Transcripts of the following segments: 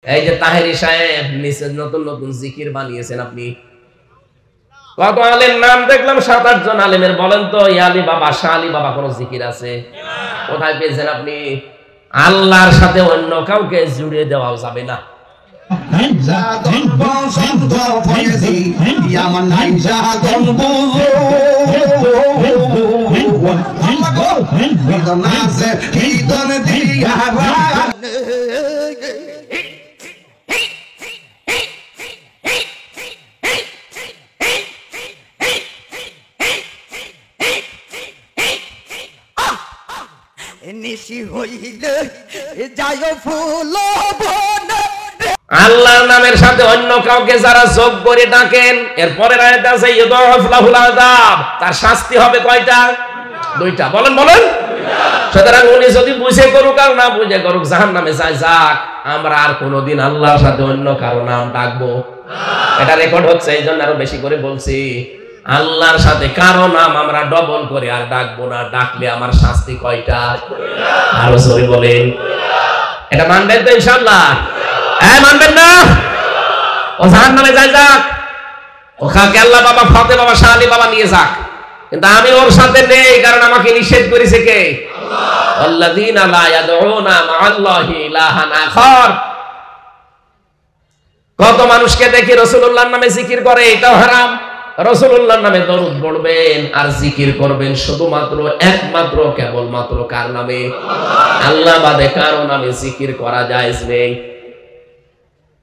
এই যে তাহেরি সাহেব নিচে নতুন নতুন জিকির বানিয়েছেন আপনি। কত আলেম নাম দেখলাম 7-8 জন আলেমের, বলেন তো ইয়ালি বাবা শাহ আলী বাবা কোন জিকির আছে? কোথায় পেয়েছেন আপনি? আল্লাহর সাথে অন্য কাউকে জুড়ে দেওয়াও যাবে না। আল্লাহর নামের সাথে অন্য কাউকে যারা যোগ করে ডাকেন, এরপরের আয়াতে আছে ইউদাফলাহুল আযাব, তার শাস্তি হবে কয়টা? 2টা। বলেন বলেন। সুতরাং উনি যদি বুঝে করুক আর না বুঝে করুক, জাহান্নামে যায় যাক। আমরা আর কোনোদিন আল্লাহর সাথে অন্য কারো নাম ডাকবো না। এটা রেকর্ড হচ্ছে, এই জন্য আরো বেশি করে বলছি। আল্লাহর সাথে কারো নাম আমরা ডবল করে আর ডাকবো না। ডাকলে আমার শাস্তি কয়টা? আরো জোরে বলেন। এটা মানবেন তো ইনশাআল্লাহ? হ্যাঁ, মানবেন না? ও জাহান্নামে যায় যাক, ওখানে আল্লাহ বাবা ফতে বাবা শাহ আলী বাবা নিয়ে যাক, কিন্তু আমি ওর সাথে নেই, কারণ আমাকে নিষেধ করেছে কে? আল্লাহ। আল্লাযীনা লা ইয়াদউনা মা'আল্লাহি ইলাহান আখার। কত মানুষকে দেখি রাসূলুল্লাহর নামে জিকির করে, এটাও হারাম। রাসূলুল্লাহর নামে দরুদ পড়বেন আর জিকির করবেন শুধুমাত্র একমাত্র কেবলমাত্র কার নামে? আল্লাহ বাদে কারো নামে জিকির করা জায়েজ নেই।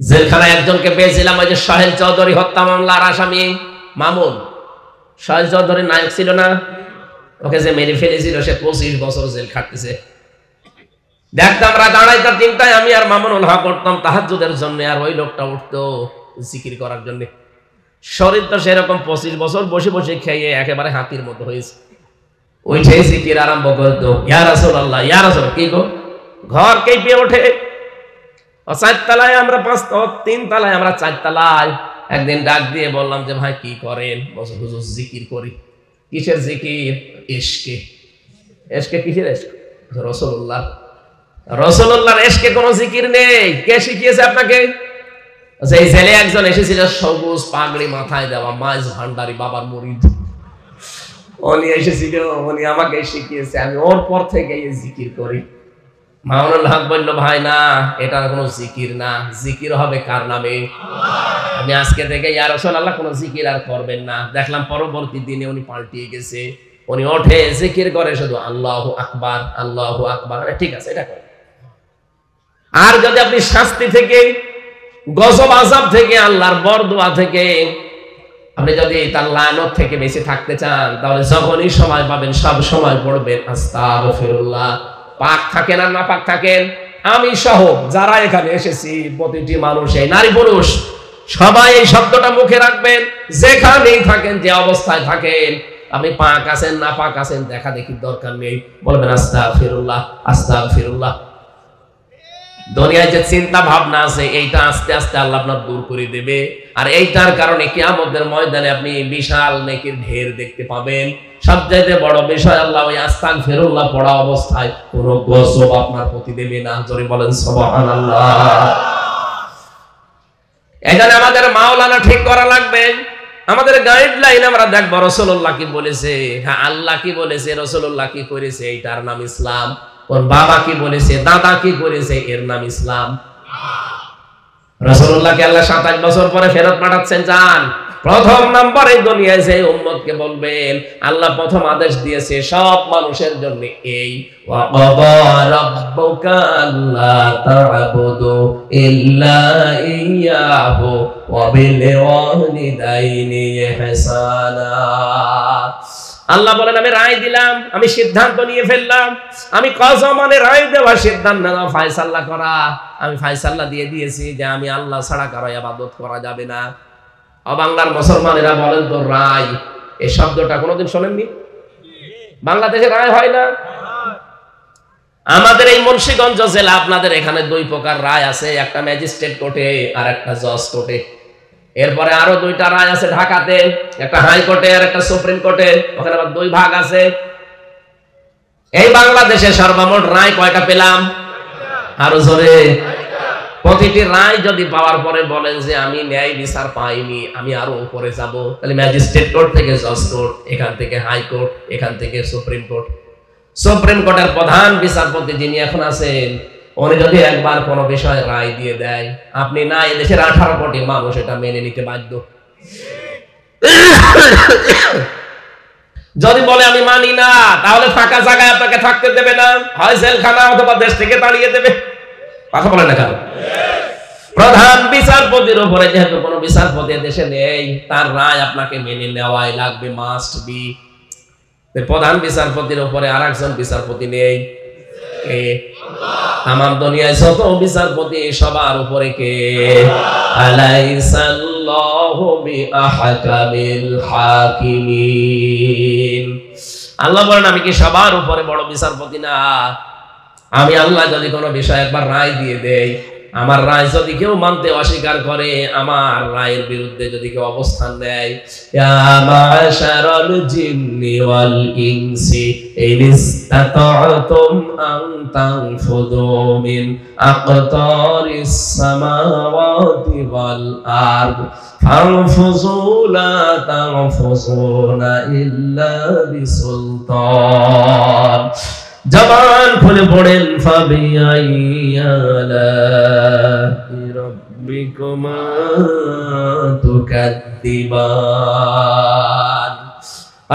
জেলখানায় একজনকে পেয়েছিলাম, ওই যে সোহেল চৌধুরী হত্যা মামলার আসামি মামুন। সোহেল চৌধুরী নায়ক ছিল না? ওকে যে মেরে ফেলেছিল সে 25 বছর জেল খাটতেছে। দেখতাম রাত 2:30-3টায় আমি আর মামুনুল হক উঠতাম তাহাজ্জুদের জন্য, আর ওই লোকটা উঠতো জিকির করার জন্য। শরীর তো সেরকম 25 বছর বসে বসে খেয়ে একেবারে হাতির মতো হয়েছে। ওইটাই জিকির আরম্ভ করতো, ইয়া রাসূলুল্লাহ ইয়া রাসূল। কি গো, ঘর কেঁপে ওঠে। 4 তলায় আমরা 3 তলায় আমরা 4 তলায়। একদিন ডাক দিয়ে বললাম যে ভাই কি করেন? বলছে হুজুর জিকির করি। কিসের জিকির? ইশকে। ইশকে কিসের ইশক? রাসূলুল্লাহ। রাসূলুল্লাহর ইশকে কোনো জিকির নেই। কে শিখিয়েছে আপনাকে? এই ছেলে একজন এসেছিল, সবুজ পাগড়ি মাথায় দেওয়া, মাইজ ভান্ডারি বাবার মুরিদ। উনি এসেছিল, উনি আমাকে শিখিয়েছে, আমি ওর পর থেকে এই জিকির করি। মামুনুল হক বলল ভাই না, এটা কোনো জিকির না, জিকির হবে কার নামে? আমি আজকে থেকে ইয়া রাসূলুল্লাহ কোনো জিকির আর করবেন না। দেখলাম পরবর্তী দিনে উনি পাল্টিয়ে গেছে, উনি ওঠে জিকির করে শুধু আল্লাহু আকবার আল্লাহু আকবার। ঠিক আছে, এটা করে। আর যদি আপনি শাস্তি থেকে, গজব আযাব থেকে, আল্লাহর বরদোয়া থেকে, আপনি যদি তার লানত থেকে বেঁচে থাকতে চান, তাহলে যখনই সময় পাবেন সব সময় পড়বেন আস্তাগফিরুল্লাহ। পাক থাকেন আর না পাক থাকেন, আমি সহ যারা এখানে এসেছি প্রতিটি মানুষ, এই নারী পুরুষ সবাই এই শব্দটা মুখে রাখবেন। যেখানেই থাকেন, যে অবস্থায় থাকেন, আপনি পাক আছেন না পাক আছেন দেখা দেখির দরকার নেই, বলবেন আস্তাগফিরুল্লাহ আস্তাগফিরুল্লাহ। দুনিয়ায় যে চিন্তা ভাবনা আছে এইটা আস্তে আস্তে আল্লাহ আপনার দূর করে দেবে, আর এইটার কারণে কিয়ামতের ময়দানে আপনি বিশাল নেকির ঢের দেখতে পাবেন। সবচাইতে বড় বিষয়, আল্লাহ ওই আস্তাগফিরুল্লাহ পড়া অবস্থায় কোনো গজব আপনার প্রতি দেবে না। জোরে বলেন সুবহানাল্লাহ। এখানে আমাদের মাওলানা ঠিক করা লাগবে, আমাদের গাইডলাইন আমরা দেখব রাসূলুল্লাহ কি বলেছে। হ্যাঁ, আল্লাহ কি বলেছে, রাসূলুল্লাহ কি করেছে, এইটার নাম ইসলাম। ওর বাবা কি বলেছে, দাদা কি করেছে, এর নাম ইসলাম। রাসূলুল্লাহকে আল্লাহ 27 বছর পরে ফেরত পাঠাচ্ছেন। যান, প্রথম নম্বর এই দুনিয়ায় যে উম্মতকে বলবেন, আল্লাহ প্রথম আদেশ দিয়েছে সব মানুষের জন্য এই, ওয়া ক্বাদা রাব্বুকা আল্লা তা'বুদু ইল্লা ইয়্যাহু ওয়া বিল ওয়ালিদাইনি ইহসানা। আল্লাহ বলেন আমি রায় দিলাম, আমি সিদ্ধান্ত নিয়ে ফেললাম। আমি কসম মানে রায় দেওয়া, সিদ্ধান্ত নেওয়া, ফয়সালা করা। আমি ফয়সালা দিয়ে দিয়েছি যে আমি আল্লাহ ছাড়া কারো ইবাদত করা যাবে না। বাংলার মুসলমানেরা বলেন তো রায়, এই শব্দটা কোনোদিন শোনেননি? বাংলাদেশে রায় হয় না। আমাদের এই মুন্সিগঞ্জ জেলা, আপনাদের এখানে 2 প্রকার রায় আছে, একটা ম্যাজিস্ট্রেট কোর্টে আর একটা জজ কোর্টে। এরপরে আরো 2টা রায় আছে ঢাকাতে, একটা হাইকোর্টে আর একটা সুপ্রিম কোর্টে, ওখানে আবার 2 ভাগ আছে। এই বাংলাদেশে সর্বমোট রায় কয়টা পেলাম? আরো জোরে। প্রতিটি রায় যদি পাওয়ার পরে বলেন যে আমি ন্যায় বিচার পাইনি, আমি আরো উপরে যাব, তাহলে ম্যাজিস্ট্রেট কোর্ট থেকে জজ কোর্ট, এখান থেকে হাই কোর্ট, এখান থেকে সুপ্রিম কোর্ট। সুপ্রিম কোর্টের প্রধান বিচারপতি যিনি এখন আছেন, উনি যদি একবার কোনো বিষয়ে রায় দিয়ে দেয়, আপনি না এদেশের 18 কোটি মানুষ এটা মেনে নিতে বাধ্য। যদি বলে আমি মানি না, তাহলে ফাঁকা জায়গায় আপনাকে থাকতে দেবে না, হয় জেলখানা অথবা দেশ থেকে তাড়িয়ে দেবে। কথা বলেন না কেন? প্রধান বিচারপতির উপরে যেহেতু কোনো বিচারপতি দেশে নেই, তার রায় আপনাকে মেনে নেওয়াই লাগবে, মাস্ট বি। প্রধান বিচারপতির উপরে আরেকজন বিচারপতি নেই, কে? তামাম দুনিয়ায় যত বিচারপতি সবার উপরে কে? আলাইসাল্লাহু বিআহকামিল হাকিমিন। আল্লাহ বলেন আমি কি সবার উপরে বড় বিচারপতি না? আমি আল্লাহ যদি কোনো বিষয় একবার রায় দিয়ে দেই, আমার রায় যদি কেউ মানতে অস্বীকার করে, আমার রায়ের বিরুদ্ধে যদি কেউ অবস্থান নেয়, ইয়া মাশারাল জিন্নি ওয়াল ইনসি ইনিস্তাতা'তুম আন তানফুযু মিন আকতারিস সামাওয়াতি ওয়াল আরদ ফানফুযু লা তানফুযুনা ইল্লা বিসুলতান। জবান খুলে পড়েন ফাবিআইয়ালাহি রাব্বিকুমা তুকাদ্দিবান।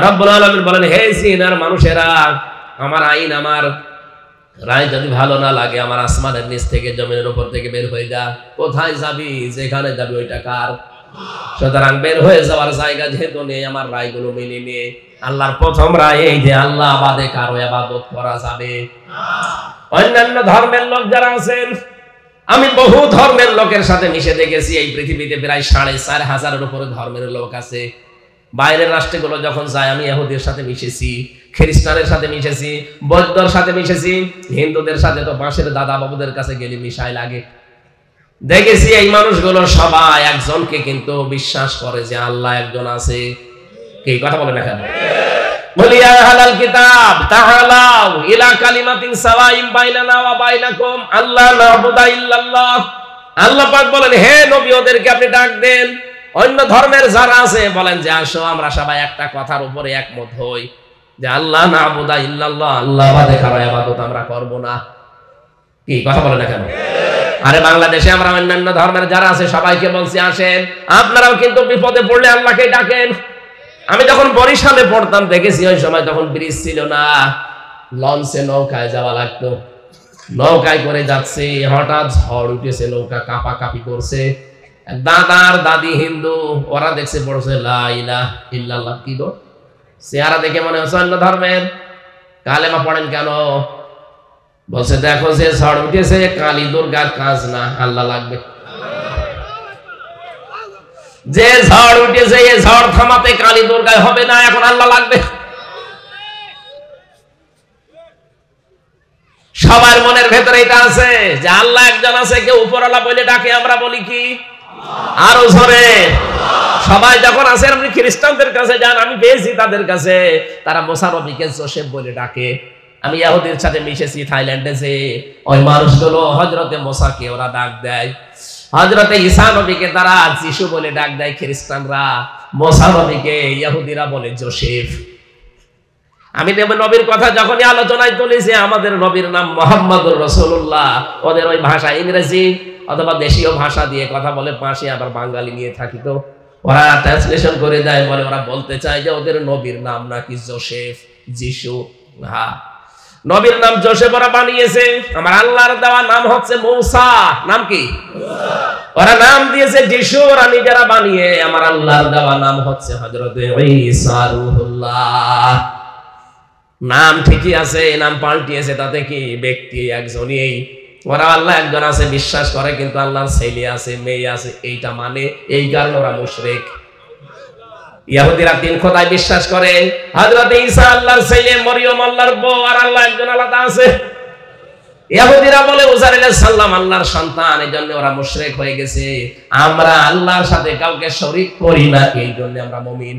রব্বুল আলামিন বলেন, হে জিনার মানুষেরা, আমার আইন, আমার রায় যদি ভালো না লাগে, আমার আসমানের নিচ থেকে জমিনের উপর থেকে বের হয়ে যা। কোথায় যাবি? যেখানে যাবি ওইটা কার? সুতরাং বের হয়ে যাওয়ার জায়গা যেহেতু নেই, আমার রায়গুলো মেনে নে। আল্লাহর প্রথম রায় এই যে আল্লাহ বাদে কারো ইবাদত করা যাবে না। অন্যান্য ধর্মের লোক যারা আছেন, আমি বহু ধর্মের লোকের সাথে মিশে দেখেছি। এই পৃথিবীতে প্রায় 4,500-এর উপরে ধর্মের লোক আছে। বাইরের রাষ্ট্রগুলো যখন যায়, আমি ইহুদির সাথে মিশেছি, খ্রিস্টানের সাথে মিশেছি, বৌদ্ধর সাথে মিশেছি, হিন্দুদের সাথে তো বাঁশের দাদা বাবুদের কাছে গেলে মিশাই লাগে। দেখেছি এই মানুষগুলো সবাই একজনকে কিন্তু বিশ্বাস করে যে আল্লাহ একজন আছে। কি কথা বলে না কেন? বলি ইয়া আহলাল কিতাব তাআলাউ ইলা কালিমাতিন সাওয়াইন বাইনানা ওয়া বাইনাকুম আল্লা না'বুদা ইল্লাল্লাহ। আল্লাহ পাক বলেন, হে নবী, ওদেরকে আপনি ডাক দেন। অন্য ধর্মের যারা আছে বলেন যে আসো আমরা সবাই একটা কথার উপরে একমত হই যে আল্লাহ না'বুদা ইল্লাল্লাহ, আল্লাহ বাদে কারো ইবাদত আমরা করব না। কি কথা বলে না কেন? আরে বাংলাদেশে আমরা অন্যান্য ধর্মের যারা আছে সবাইকে বলছি আসেন, আপনারাও কিন্তু বিপদে পড়লে আল্লাহকে ডাকেন। আমি যখন বরিশালে পড়তাম দেখেছি, ওই সময় তখন ব্রিজ ছিল না, লঞ্চে নৌকায় যাওয়া লাগতো। নৌকায় করে যাচ্ছে, হঠাৎ ঝড় উঠেছে, নৌকা কাঁপাকাঁপি করছে। দাদার দাদি হিন্দু, ওরা দেখছে পড়ছে লা ইলাহা ইল্লাল্লাহ। কি গো, চেহারা দেখে মনে হচ্ছে অন্য ধর্মের। কালেমা পড়েন কেন? বলছে দেখো যে ঝড় উঠেছে, কালী দুর্গার কাজ না, আল্লাহ লাগবে। যে ঝড় উঠেছে এই ঝড় থামাতে কালী দুর্গায় হবে না, এখন আল্লাহ লাগবে। সবার মনের ভেতরে এটা আছে যে আল্লাহ একজন আছে, কেউ উপরওয়ালা বলে ডাকে, আমরা বলি কি আরো জোরে। সবাই যখন আছে, আপনি খ্রিস্টানদের কাছে যান, আমি পেয়েছি তাদের কাছে, তারা মুসা নবীকে জোসেফ বলে ডাকে। আমি ইহুদির সাথে মিশেছি থাইল্যান্ডে, যে ওই মানুষগুলো হযরতে মুসাকে ওরা ডাক দেয়, হযরতে ঈসা নবীকে তারা যিশু বলে ডাক দেয় খ্রিস্টানরা, মুসা নবীকে ইহুদিরা বলে জোসেফ। আমি নবীর কথা যখনই আলোচনায় তুলেছি, আমাদের নবীর নাম মুহাম্মদুর রাসূলুল্লাহ, ওদের ওই ভাষা ইংরেজি অথবা দেশীয় ভাষা দিয়ে কথা বলে, পাশে আবার বাঙালি নিয়ে থাকি, তো ওরা ট্রান্সলেশন করে দেয়, বলে ওরা বলতে চায় যে ওদের নবীর নাম নাকি জোসেফ, যিশু। হ্যাঁ, নবীর নাম জোসেফ ওরা বানিয়েছে, আমার আল্লাহর দেওয়া নাম হচ্ছে মূসা। নাম কি? ওরা নাম দিয়েছে যিশু, ওরা নিজেরা বানিয়ে। আমার আল্লাহর দেওয়া নাম হচ্ছে হযরতে ঈসা রূহুল্লাহ। নাম ঠিকই আছে, নাম পাল্টিয়েছে, তাতে কি? ব্যক্তি একজনই। ওরা আল্লাহ একজন আছে বিশ্বাস করে, কিন্তু আল্লাহর ছেলে আছে, মেয়ে আছে, এইটা মানে, এই কারণে ওরা মুশরিক। ইহুদিরা তিন খোদায় বিশ্বাস করে, হযরত ঈসা আল্লাহর ছেলে, মরিয়ম আল্লাহর বউ, আর আল্লাহ একজন আলাদা আছে। ইহুদিরা বলে উযাইর আলাইহিস সালাম আল্লাহর সন্তান, এইজন্য ওরা মুশরিক হয়ে গেছে। আমরা আল্লাহর সাথে কাউকে শরীক করি না, এইজন্য আমরা মুমিন।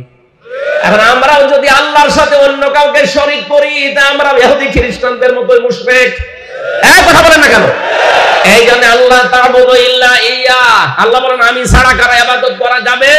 এখন আমরাও যদি আল্লাহর সাথে অন্য কাউকে শরীক করি, তা আমরা ইহুদি খ্রিস্টানদের মতোই মুশরিক। এক কথা বলেন না কেন? এই জন্য আল্লাহ তা'বুদু ইল্লা ইয়া, আল্লাহ বলেন আমি ছাড়া কারো ইবাদত করা যাবে